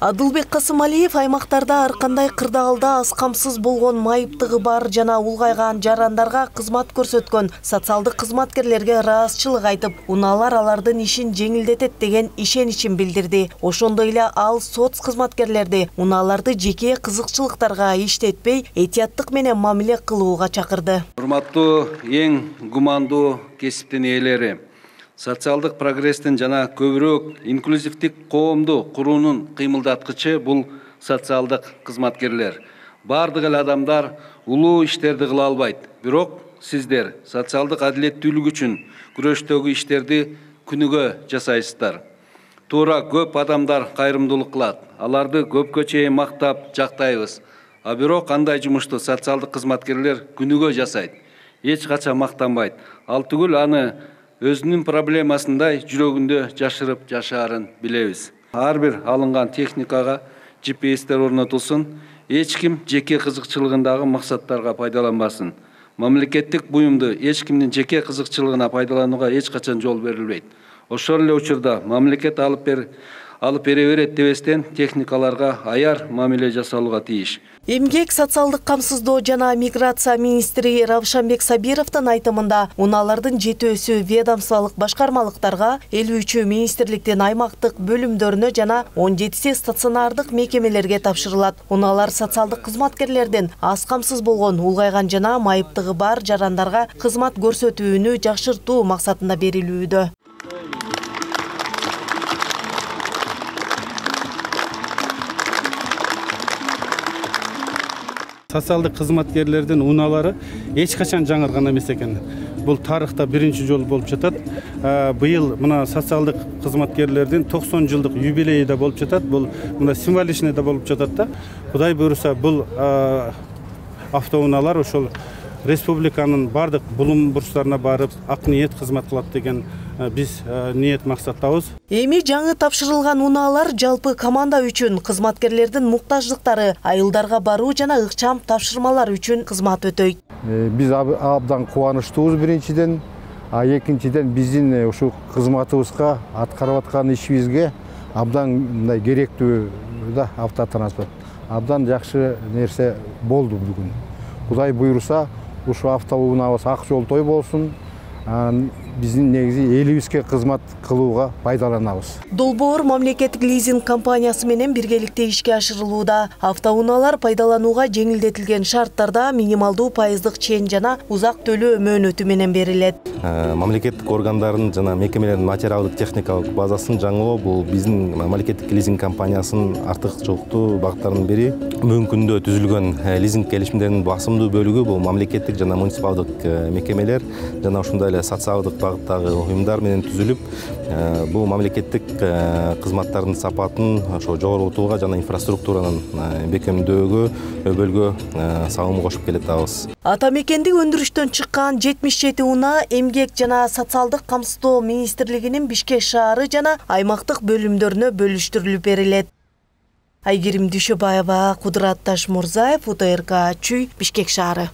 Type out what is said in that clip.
Адылбек Касымалиев аймактарда ар кандай кырдаалда аз камсыз болгон, майыптыгы бар жана улгайган жарандарга кызмат көрсөткөн социалдык кызматкерлерге ыраазычылык айтып, унаалар алардын ишин жеңилдетет деген ишеничин билдирди. Ошондой эле ал соц кызматкерлерди унааларды жеке кызыкчылыктарга иштетпей, этияттык менен мамиле кылууга чакырды. Урматтуу эң гумандуу кесиптин ээлери, социалдык прогресстин жана көбүрөөк инклюзивдик коомду куруунун кыймылдаткычы бул социалдык кызматкерлер. Бардык эле адамдар улуу иштерди кыла албайт. Бирок сиздер социалдык адилеттүүлүк үчүн күрөштөгү иштерди күнүгө жасайсыздар. Туура көп адамдар кайрымдуулук кылат. Аларды көпкө чейин мактап жактайбыз. А бирок андай жумушту социалдык кызматкерлер күнүгө жасайт. Эч качан мактанбайт. Ал түгүл аны өзүнүн проблемасындай жүрөгүндө жашырып жашаарын билебиз. Ар бир алынган техникага GPS-тер орнотулсун, эч ким жеке кызыкчылыгындагы максаттарга пайдаланбасын. Мамлекеттик буюмду эч кимдин жеке кызыкчылыгына пайдаланууга эч качан жол берилбейт. Ошол эле учурда мамлекет алып бере берет дебестен техникаларга аяр мамиле жасалууга тийиш. Эмгек, социалдык камсыздоо жана миграция министри Равшанбек Сабировдун айтымында унаалардын жетөөсү ведомстволук башкармалыктарга, 53 министрликтин аймактык бөлүмдөрүнө жана 17 стационардык мекемелерге тапшырылат. Унаалар социалдык кызматкерлердин аз камсыз болгон, улгайган жана майыптыгы бар жарандарга кызмат көрсөтүүнү жакшыртуу максатында берилүүдө. Социалдык кызматкерлердин унаалары эч качан жаңырган эмес экен. Бул тарыхта биринчи жолу болуп жатат. Быйыл мына социалдык кызматкерлердин 90 жылдык юбилейи да болуп жатат. Бул мына символичный да болуп жатат да. Кудай буйруса бул автоунаалар ошол республиканын бардык булум бурчтарына барып, ак ниет кызмат кылат деген биз ниет максаттабыз. Эми жаңы тапшырылган унаалар жалпы команда үчүн, кызматкерлердин муктаждыктары, айылдарга баруу жана ыкчам тапшырмалар үчүн кызмат өтөйт. Биз абдан кубанычтуубуз биринчиден, экинчиден биздин ушул кызматыбызга, аткарып аткан ишибизге абдан мындай керектүү да автотранспорт. Абдан жакшы нерсе болду бүгүн. Кудай буйруса, ушул автоунаабыз ак жолтой болсун. Биздин негизи элибизге кызмат кылууга пайдаланабыз. Долбоор мамлекеттик лизинг компаниясы менен биргеликте ишке ашырылууда. Автоунаалар пайдаланууга жеңилдетилген шарттарда минималдуу пайыздык чен жана узак төлөө мөөнөтү менен берилет. Мамлекеттик органдардын жана мекемелердин материалдык техникалык базасын жаңылоо бул биздин мамлекеттик лизинг компаниясынын артыкчылыктуу багыттарынын бири. Мөмкүндө түзүлгөн лизинг келишимдеринин басымдуу бөлүгү бул мамлекеттик жана муниципалдык мекемелер жана ошондой эле социалдык багыттагы уюмдар менен түзүлүп, бул мамлекеттик кызматтардын сапатын жогорултууга жана инфраструктуранын бекемдөөгө, өбөлгө салым кошуп келатабыз. Ата мекендик өндүрүштөн чыккан 77 унаа эмгек жана социалдык камсыздоо министрлигинин Бишкек шаары жана аймактык бөлүмдөрүнө бөлүштүрүлүп берилет. Айгерим Дүйшөбаева, Кудурат Ташмурзаев, УТРК Чүй, Бишкек шаары.